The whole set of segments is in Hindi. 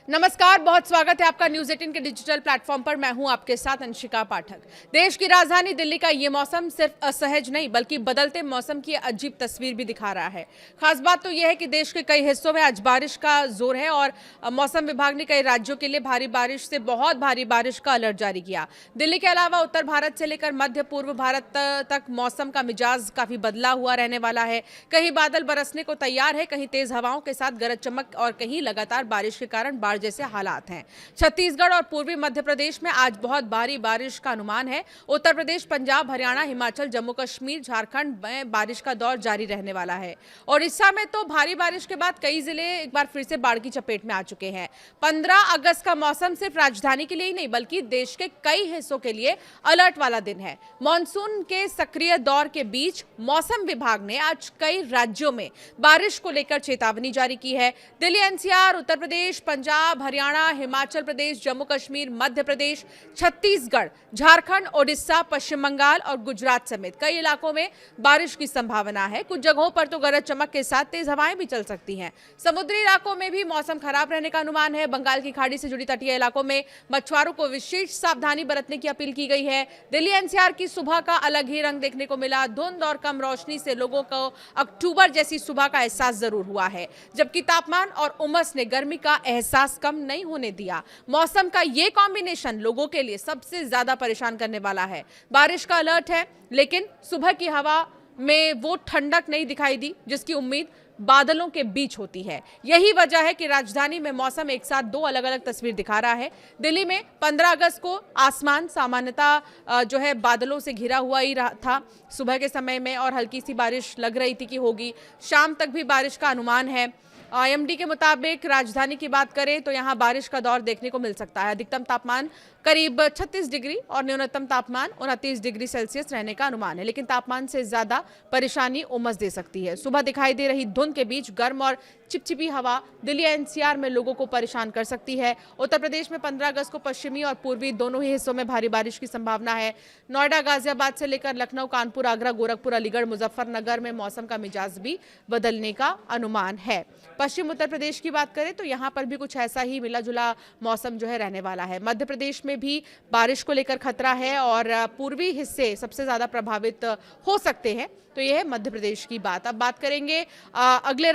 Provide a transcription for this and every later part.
नमस्कार, बहुत स्वागत है आपका न्यूज़ 18 के डिजिटल प्लेटफॉर्म पर। मैं हूं आपके साथ अंशिका पाठक। देश की राजधानी दिल्ली का ये मौसम सिर्फ असहज नहीं बल्कि बदलते मौसम की अजीब तस्वीर भी दिखा रहा है। खास बात तो यह है कि देश के कई हिस्सों में आज बारिश का जोर है और मौसम विभाग ने कई राज्यों के लिए भारी बारिश से बहुत भारी बारिश का अलर्ट जारी किया। दिल्ली के अलावा उत्तर भारत से लेकर मध्य पूर्व भारत तक मौसम का मिजाज काफी बदला हुआ रहने वाला है। कहीं बादल बरसने को तैयार है, कहीं तेज हवाओं के साथ गरज चमक और कहीं लगातार बारिश के कारण बाढ़ जैसे हालात हैं। छत्तीसगढ़ और पूर्वी मध्य प्रदेश में आज बहुत भारी बारिश का अनुमान है। उत्तर प्रदेश, पंजाब, हरियाणा, हिमाचल, जम्मू कश्मीर, झारखंड में बारिश का दौर जारी रहने वाला है। ओडिशा में तो भारी बारिश के बाद कई जिले एक बार फिर से बाढ़ की चपेट में आ चुके हैं। 15 अगस्त का मौसम सिर्फ राजधानी के लिए ही नहीं बल्कि देश के कई हिस्सों के लिए अलर्ट वाला दिन है। मानसून के सक्रिय दौर के बीच मौसम विभाग ने आज कई राज्यों में बारिश को लेकर चेतावनी जारी की है। दिल्ली, एनसीआर, उत्तर प्रदेश, पंजाब, हरियाणा, हिमाचल प्रदेश, जम्मू कश्मीर, मध्य प्रदेश, छत्तीसगढ़, झारखंड, ओडिशा, पश्चिम बंगाल और गुजरात समेत कई इलाकों में बारिश की संभावना है। कुछ जगहों पर तो गरज चमक के साथ तेज हवाएं भी चल सकती हैं। समुद्री इलाकों में भी मौसम खराब रहने का अनुमान है। बंगाल की खाड़ी से जुड़ी तटीय इलाकों में मछुआरों को विशेष सावधानी बरतने की अपील की गई है। दिल्ली एनसीआर की सुबह का अलग ही रंग देखने को मिला। धुंध और कम रोशनी से लोगों को अक्टूबर जैसी सुबह का एहसास जरूर हुआ है, जबकि तापमान और उमस ने गर्मी का एहसास कम नहीं होने दिया। मौसम का ये कॉम्बिनेशन लोगों के लिए सबसे ज्यादा परेशान करने वाला है। बारिश का अलर्ट है, लेकिन सुबह की हवा में वो ठंडक नहीं दिखाई दी जिसकी उम्मीद बादलों के बीच होती है। यही वजह है कि राजधानी में मौसम एक साथ दो अलग अलग तस्वीर दिखा रहा है। दिल्ली में 15 अगस्त को आसमान सामान्यतः जो है बादलों से घिरा हुआ ही रहा था सुबह के समय में, और हल्की सी बारिश लग रही थी कि होगी। शाम तक भी बारिश का अनुमान है। आईएमडी के मुताबिक राजधानी की बात करें तो यहां बारिश का दौर देखने को मिल सकता है। अधिकतम तापमान करीब 36 डिग्री और न्यूनतम तापमान 29 डिग्री सेल्सियस रहने का अनुमान है, लेकिन तापमान से ज्यादा परेशानी उमस दे सकती है। सुबह दिखाई दे रही धुंध के बीच गर्म और चिपचिपी हवा दिल्ली एनसीआर में लोगों को परेशान कर सकती है। उत्तर प्रदेश में 15 अगस्त को पश्चिमी और पूर्वी दोनों ही हिस्सों में भारी बारिश की संभावना है। नोएडा, गाजियाबाद से लेकर लखनऊ, कानपुर, आगरा, गोरखपुर, अलीगढ़, मुजफ्फरनगर में मौसम का मिजाज भी बदलने का अनुमान है। पश्चिम उत्तर प्रदेश की बात करें तो यहाँ पर भी कुछ ऐसा ही मिला जुला मौसम जो है रहने वाला है। मध्य प्रदेश में भी बारिश को लेकर खतरा है और पूर्वी हिस्से सबसे ज्यादा प्रभावित हो सकते हैं। तो यह है मध्य प्रदेश की बात। अब बात करेंगे अगले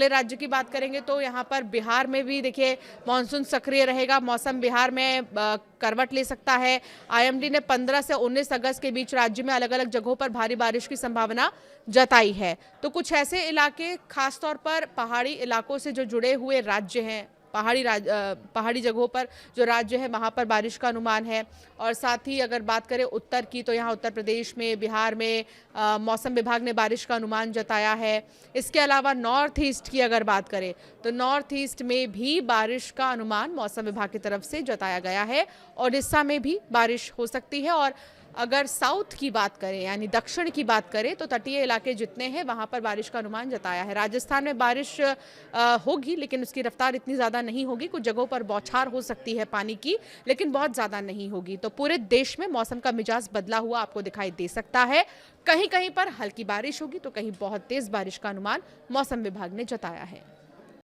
राज्य की बात करेंगे तो यहाँ पर बिहार में भी देखिए मानसून सक्रिय रहेगा। मौसम बिहार में करवट ले सकता है। आईएमडी ने 15 से 19 अगस्त के बीच राज्य में अलग अलग जगहों पर भारी बारिश की संभावना जताई है। तो कुछ ऐसे इलाके, खासतौर पर पहाड़ी इलाकों से जो जुड़े हुए राज्य हैं, पहाड़ी जगहों पर जो राज्य है वहाँ पर बारिश का अनुमान है। और साथ ही अगर बात करें उत्तर की तो यहाँ उत्तर प्रदेश में, बिहार में मौसम विभाग ने बारिश का अनुमान जताया है। इसके अलावा नॉर्थ ईस्ट की अगर बात करें तो नॉर्थ ईस्ट में भी बारिश का अनुमान मौसम विभाग की तरफ से जताया गया है। ओडिशा में भी बारिश हो सकती है। और अगर साउथ की बात करें यानी दक्षिण की बात करें तो तटीय इलाके जितने हैं वहाँ पर बारिश का अनुमान जताया है। राजस्थान में बारिश होगी, लेकिन उसकी रफ्तार इतनी ज़्यादा नहीं होगी। कुछ जगहों पर बौछार हो सकती है पानी की, लेकिन बहुत ज़्यादा नहीं होगी। तो पूरे देश में मौसम का मिजाज बदला हुआ आपको दिखाई दे सकता है। कहीं कहीं पर हल्की बारिश होगी तो कहीं बहुत तेज़ बारिश का अनुमान मौसम विभाग ने जताया है।